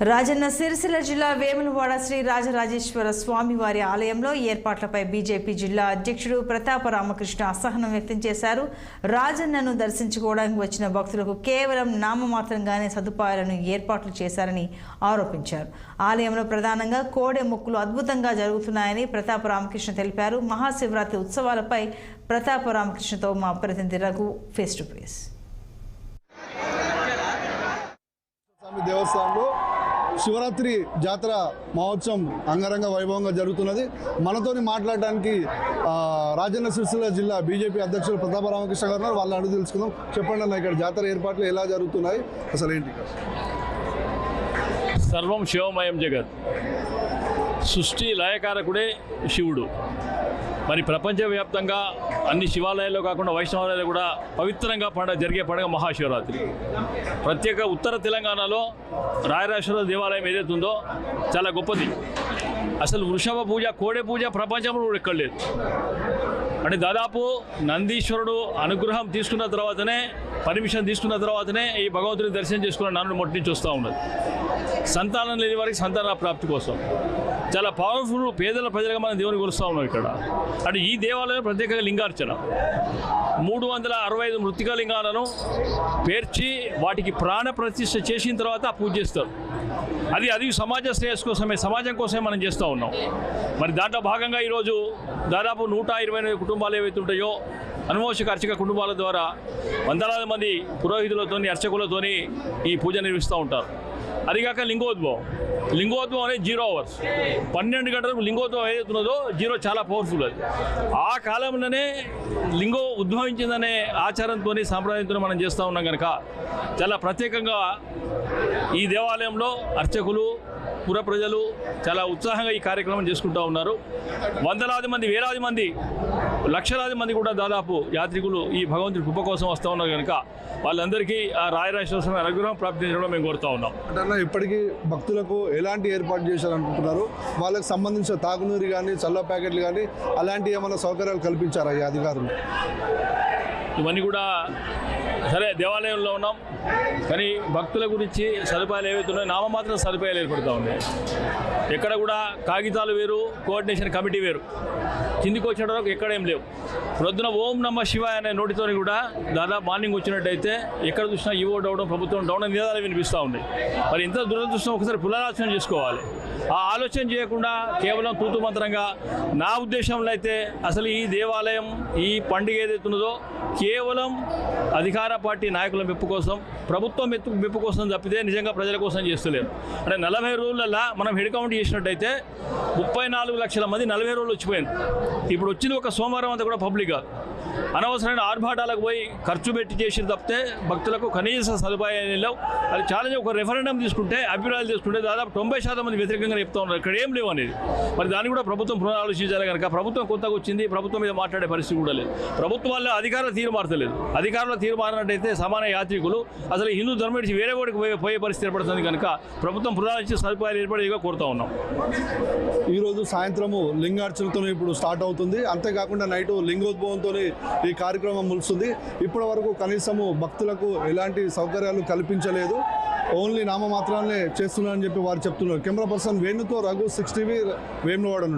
రాజన్న సిరిసిల్ల జిల్లా వేములవాడ శ్రీ రాజరాజేశ్వర స్వామి వారి ఆలయంలో ఏర్పాట్లపై బీజేపీ జిల్లా అధ్యక్షుడు ప్రతాప రామకృష్ణ అసహనం వ్యక్తం చేశారు. రాజన్నను దర్శించుకోవడానికి వచ్చిన భక్తులకు కేవలం నామమాత్రంగానే సదుపాయాలను ఏర్పాట్లు చేశారని ఆరోపించారు. ఆలయంలో ప్రధానంగా కోడె మొక్కులు అద్భుతంగా జరుగుతున్నాయని ప్రతాప రామకృష్ణ తెలిపారు. మహాశివరాత్రి ఉత్సవాలపై ప్రతాప రామకృష్ణతో మా ప్రతినిధి రఘు ఫేస్ టు ఫేస్. దేవస్థానంలో శివరాత్రి జాతర మహోత్సవం అంగరంగ వైభవంగా జరుగుతున్నది. మనతోని మాట్లాడడానికి రాజన్న సిరిసిల్ల జిల్లా బీజేపీ అధ్యక్షులు ప్రతాప రామకృష్ణ గారు ఉన్నారు. వాళ్ళని అడుగు తెలుసుకుందాం. చెప్పండి అన్న, ఇక్కడ జాతర ఏర్పాట్లు ఎలా జరుగుతున్నాయి, అసలు ఏంటి? సర్వం శివమయం జగత్. సృష్టి లయకారకుడే శివుడు. మరి ప్రపంచవ్యాప్తంగా అన్ని శివాలయాల్లో కాకుండా వైష్ణవాలయాలు కూడా పవిత్రంగా జరిగే పండుగ మహాశివరాత్రి. ప్రత్యేక ఉత్తర తెలంగాణలో రాయరాజేశ్వర దేవాలయం ఏదైతే ఉందో చాలా గొప్పది. అసలు వృషభ పూజ, కోడె పూజ ప్రపంచంలో కూడా ఎక్కడ లేదు. అంటే దాదాపు నందీశ్వరుడు అనుగ్రహం తీసుకున్న తర్వాతనే, పర్మిషన్ తీసుకున్న తర్వాతనే ఈ భగవంతుని దర్శనం చేసుకున్న నాన్న మొట్టి నుంచి వస్తూ ఉన్నది. సంతానం లేని వారికి సంతాన ప్రాప్తి కోసం చాలా పవర్ఫుల్ ప్రజలుగా మనం దేవుని కొలుస్తూ ఉన్నాం ఇక్కడ. అంటే ఈ దేవాలయం ప్రత్యేకంగా లింగార్చన 365 మృతికా లింగాలను పేర్చి వాటికి ప్రాణ ప్రతిష్ఠ చేసిన తర్వాత పూజ చేస్తారు. అది సమాజ శ్రేయస్సు కోసమే, సమాజం కోసమే మనం చేస్తూ ఉన్నాం. మరి దాంట్లో భాగంగా ఈరోజు దాదాపు 128 కుటుంబాలు ఏవైతే ఉంటాయో అనువంశిక అర్చక కుటుంబాల ద్వారా వందలాది మంది పురోహితులతోని, అర్చకులతోని ఈ పూజ నిర్వహిస్తూ ఉంటారు. అదిగాక లింగోద్భవం అనేది 0 hours, 12 గంటలకు లింగోద్భవం ఏదైతున్నదో 0 చాలా పవర్ఫుల్. అది ఆ కాలంలోనే లింగం ఉద్భవించిందనే ఆచారంతో, సాంప్రదాయంతో మనం చేస్తూ ఉన్నాం కనుక చాలా ప్రత్యేకంగా ఈ దేవాలయంలో అర్చకులు, పుర ప్రజలు చాలా ఉత్సాహంగా ఈ కార్యక్రమం చేసుకుంటూ ఉన్నారు. వందలాది మంది, వేలాది మంది, లక్షలాది మంది కూడా దాదాపు యాత్రికులు ఈ భగవంతుడి కృప కోసం వస్తూ ఉన్నారు కనుక వాళ్ళందరికీ ఆ రాయరాజేశ్వర స్వామి అనుగ్రహం ప్రాప్తించడం మేము కోరుతూ ఉన్నాం. అంటే ఇప్పటికీ భక్తులకు ఎలాంటి ఏర్పాటు చేశారనుకుంటున్నారు? వాళ్ళకి సంబంధించిన తాగునీరు కానీ, చల్ల ప్యాకెట్లు కానీ అలాంటి ఏమైనా సౌకర్యాలు కల్పించారా ఈ అధికారులు? ఇవన్నీ కూడా సరే, దేవాలయంలో ఉన్నాం కానీ భక్తుల గురించి సదుపాయాలు ఏవైతే ఉన్నాయో నామమాత్రం సదుపాయాలు ఏర్పడుతూ ఉన్నాయి. ఎక్కడ కూడా కాగితాలు వేరు, కోఆర్డినేషన్ కమిటీ వేరు, కిందికి వచ్చిన వరకు ఎక్కడేం లేవు. ప్రొద్దున ఓం నమ శివాయ అనే నోటితోని కూడా దాదాపు మార్నింగ్ వచ్చినట్టయితే ఎక్కడ చూసినా ఈవో డౌన్, ప్రభుత్వం డౌన్ అనే నినాదాలు వినిపిస్తూ ఉన్నాయి. మరి ఇంత దురదృష్టం ఒకసారి పునరాలోచన చేసుకోవాలి. ఆ ఆలోచన చేయకుండా కేవలం తూతు మంత్రంగా, నా ఉద్దేశంలో అయితే అసలు ఈ దేవాలయం, ఈ పండుగ ఏదైతే ఉన్నదో కేవలం అధికార పార్టీ నాయకుల మెప్పు కోసం, ప్రభుత్వం మెప్పు కోసం తప్పితే నిజంగా ప్రజల కోసం చేస్తలేరు. అంటే 40 రోజులలో మనం హెడ్ కౌంట్ చేసినట్టయితే 34 లక్షల మంది 40 రోజులు వచ్చిపోయింది. ఇప్పుడు వచ్చింది ఒక సోమవారం అంతా కూడా పబ్లిక్ కాదు. అనవసరమైన ఆర్భాటాలకు పోయి ఖర్చు పెట్టి చేసి తప్పితే భక్తులకు కనీస సదుపాయాలు లేవు. అది ఛాలెంజ్. ఒక రెఫరెండం తీసుకుంటే, అభిప్రాయాలు తీసుకుంటే దాదాపు 90% మంది వ్యతిరేకంగా చెప్తా ఉన్నారు. ఇక్కడ ఏం లేవు అనేది. మరి దాన్ని కూడా ప్రభుత్వం పునరాలోచించాలి కనుక ప్రభుత్వం కొత్తగా వచ్చింది, ప్రభుత్వం మీద మాట్లాడే పరిస్థితి కూడా లేదు. ప్రభుత్వాల్లో అధికారుల తీరు మారతలేదు. అధికారుల తీరు మారినట్టయితే సమాన యాత్రికులు అసలు హిందూ ధర్మం నుంచి వేరే వాడికి పోయే పరిస్థితి ఏర్పడుతుంది కనుక ప్రభుత్వం పునరాలోచించి సదుపాయాలు ఏర్పడేదిగా కోరుతా ఉన్నాం. ఈరోజు సాయంత్రము లింగార్చనతో ఇప్పుడు స్టార్ట్ అవుతుంది. అంతేకాకుండా నైటు లింగోద్భవంతో ఈ కార్యక్రమం ములుస్తుంది. ఇప్పటి వరకు కనీసము భక్తులకు ఎలాంటి సౌకర్యాలు కల్పించలేదు, ఓన్లీ నామమాత్రాలనే చేస్తున్నారని చెప్పి వారు చెప్తున్నారు. కెమెరా పర్సన్ వేణుతో రఘు, 6 TV, వేములవాడ నుండి.